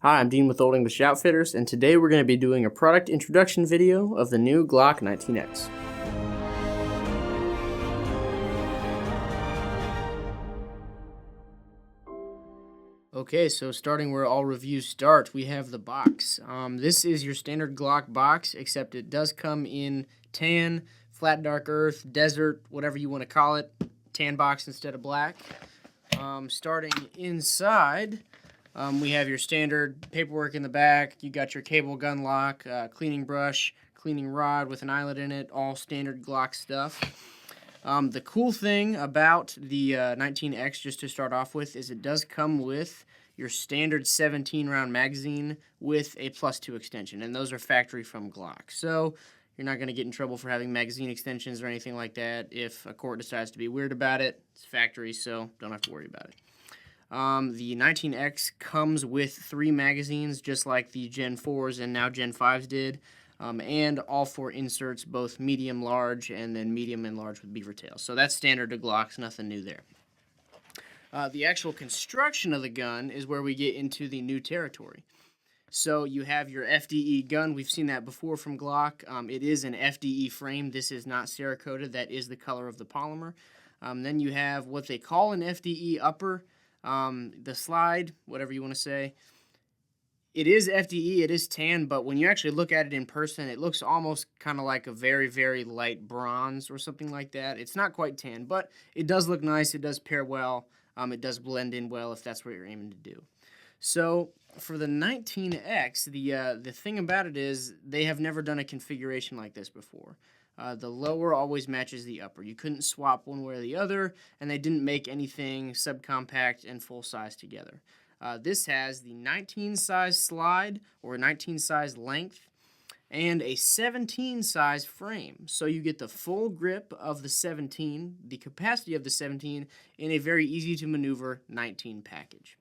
Hi, I'm Dean with Old English Outfitters, and today we're going to be doing a product introduction video of the new Glock 19x. Okay, so starting where all reviews start, we have the box. This is your standard Glock box, except it does come in tan, flat dark earth, desert, whatever you want to call it, tan box instead of black. Starting inside, we have your standard paperwork in the back. You got your cable gun lock, cleaning brush, cleaning rod with an eyelet in it, all standard Glock stuff. The cool thing about the 19x, just to start off with, is it does come with your standard 17-round magazine with a +2 extension, and those are factory from Glock. So you're not going to get in trouble for having magazine extensions or anything like that if a court decides to be weird about it. It's factory, so don't have to worry about it. The 19x comes with 3 magazines, just like the Gen 4s and now Gen 5s did, and all 4 inserts, both medium, large, and then medium and large with beaver tails. So that's standard to Glocks, nothing new there. The actual construction of the gun is where we get into the new territory. So you have your FDE gun. We've seen that before from Glock. It is an FDE frame. This is not Cerakoted. That is the color of the polymer. Then you have what they call an FDE upper. The slide, whatever you want to say, it is FDE, it is tan, but when you actually look at it in person, it looks almost kind of like a very, very light bronze or something like that. It's not quite tan, but it does look nice, it does pair well, it does blend in well if that's what you're aiming to do. So for the 19x, the thing about it is they have never done a configuration like this before. The lower always matches the upper. You couldn't swap one way or the other, and they didn't make anything subcompact and full size together. This has the 19 size slide or 19 size length and a 17 size frame. So you get the full grip of the 17, the capacity of the 17, in a very easy to maneuver 19 package.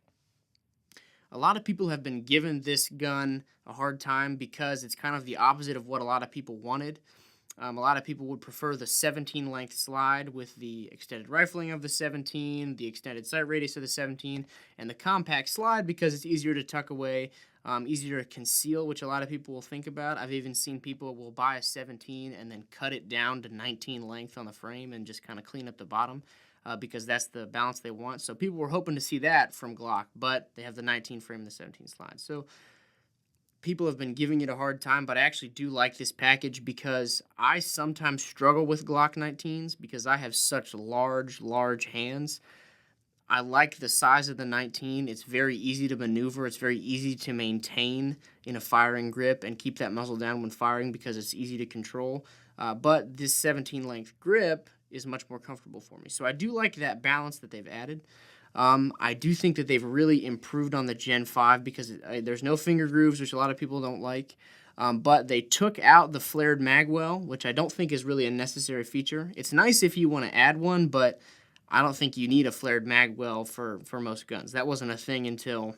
A lot of people have been given this gun a hard time because it's kind of the opposite of what a lot of people wanted. A lot of people would prefer the 17 length slide with the extended rifling of the 17, the extended sight radius of the 17, and the compact slide because it's easier to tuck away, easier to conceal, which a lot of people will think about. I've even seen people will buy a 17 and then cut it down to 19 length on the frame and just kind of clean up the bottom because that's the balance they want. So people were hoping to see that from Glock, but they have the 19 frame and the 17 slide. So people have been giving it a hard time, but I actually do like this package because I sometimes struggle with Glock 19s because I have such large hands. I like the size of the 19. It's very easy to maneuver. It's very easy to maintain in a firing grip and keep that muzzle down when firing because it's easy to control. But this 17 length grip is much more comfortable for me. So I do like that balance that they've added. I do think that they've really improved on the Gen 5 because there's no finger grooves, which a lot of people don't like. But they took out the flared magwell, which I don't think is really a necessary feature. It's nice if you want to add one, but I don't think you need a flared magwell for most guns. That wasn't a thing until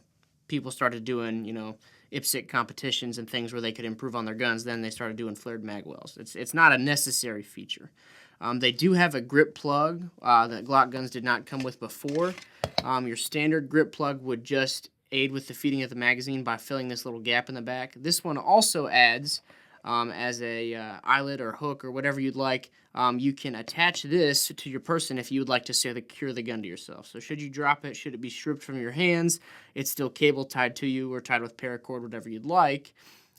people started doing, IPSC competitions and things where they could improve on their guns. Then they started doing flared magwells. It's not a necessary feature. They do have a grip plug that Glock guns did not come with before. Your standard grip plug would just aid with the feeding of the magazine by filling this little gap in the back. This one also adds, as a eyelet or hook or whatever you'd like, you can attach this to your person if you would like to secure the gun to yourself. So should you drop it, should it be stripped from your hands, it's still cable tied to you or tied with paracord, whatever you'd like,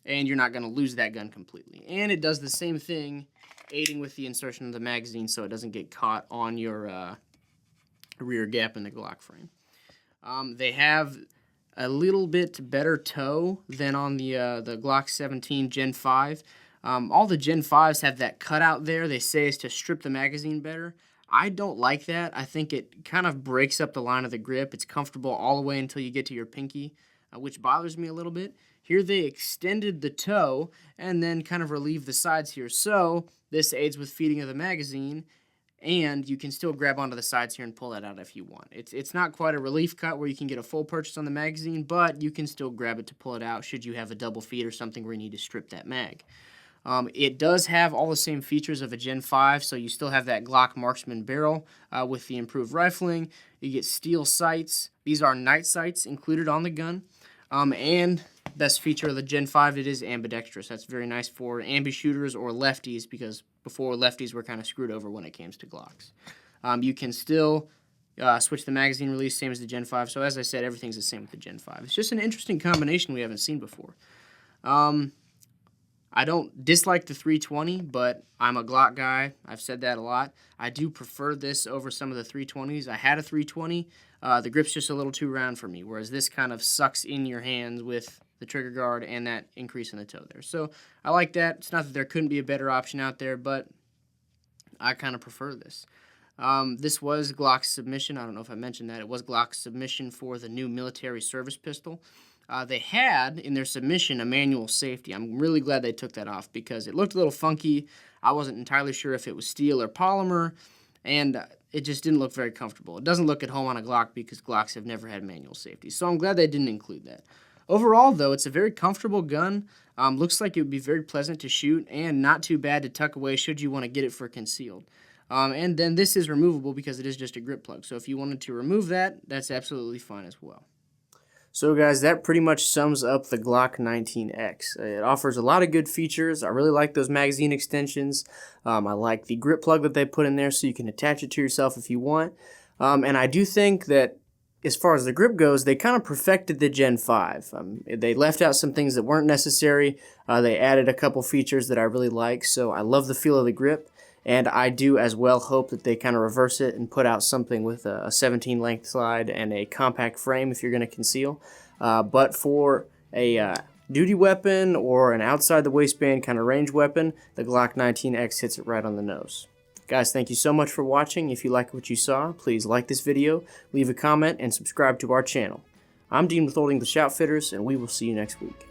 and you're not going to lose that gun completely. And it does the same thing, aiding with the insertion of the magazine so it doesn't get caught on your rear gap in the Glock frame. They have a little bit better toe than on the Glock 17 Gen 5. All the Gen 5s have that cutout there. They say it's to strip the magazine better. I don't like that. I think it kind of breaks up the line of the grip. It's comfortable all the way until you get to your pinky, which bothers me a little bit. Here they extended the toe and then kind of relieved the sides here. So this aids with feeding of the magazine, and you can still grab onto the sides here and pull that out if you want. It's not quite a relief cut where you can get a full purchase on the magazine, but you can still grab it to pull it out should you have a double feed or something where you need to strip that mag. It does have all the same features of a Gen 5, so you still have that Glock Marksman barrel with the improved rifling. You get steel sights. These are night sights included on the gun. And best feature of the Gen 5, it is ambidextrous. That's very nice for ambi shooters or lefties, because before lefties were kind of screwed over when it came to Glocks. You can still switch the magazine release, same as the Gen 5. So as I said, everything's the same with the Gen 5. It's just an interesting combination we haven't seen before. I don't dislike the 320, but I'm a Glock guy. I've said that a lot. I do prefer this over some of the 320s. I had a 320. The grip's just a little too round for me, whereas this kind of sucks in your hands with the trigger guard and that increase in the toe there. So I like that. It's not that there couldn't be a better option out there, but I kind of prefer this. This was Glock's submission. I don't know if I mentioned that. It was Glock's submission for the new military service pistol. They had, in their submission, a manual safety. I'm really glad they took that off because it looked a little funky. I wasn't entirely sure if it was steel or polymer, and it just didn't look very comfortable. It doesn't look at home on a Glock because Glocks have never had manual safety, so I'm glad they didn't include that. Overall, though, it's a very comfortable gun. Looks like it would be very pleasant to shoot and not too bad to tuck away should you want to get it for concealed. And then this is removable because it is just a grip plug, so if you wanted to remove that, that's absolutely fine as well. So guys, that pretty much sums up the Glock 19x. It offers a lot of good features. I really like those magazine extensions. I like the grip plug that they put in there so you can attach it to yourself if you want. And I do think that as far as the grip goes, they kind of perfected the Gen 5. They left out some things that weren't necessary. They added a couple features that I really like, so I love the feel of the grip. And I do as well hope that they kind of reverse it and put out something with a 17 length slide and a compact frame if you're going to conceal. But for a duty weapon or an outside the waistband kind of range weapon, the Glock 19x hits it right on the nose. Guys, thank you so much for watching. If you like what you saw, please like this video, leave a comment, and subscribe to our channel. I'm Dean with Old English Outfitters, and we will see you next week.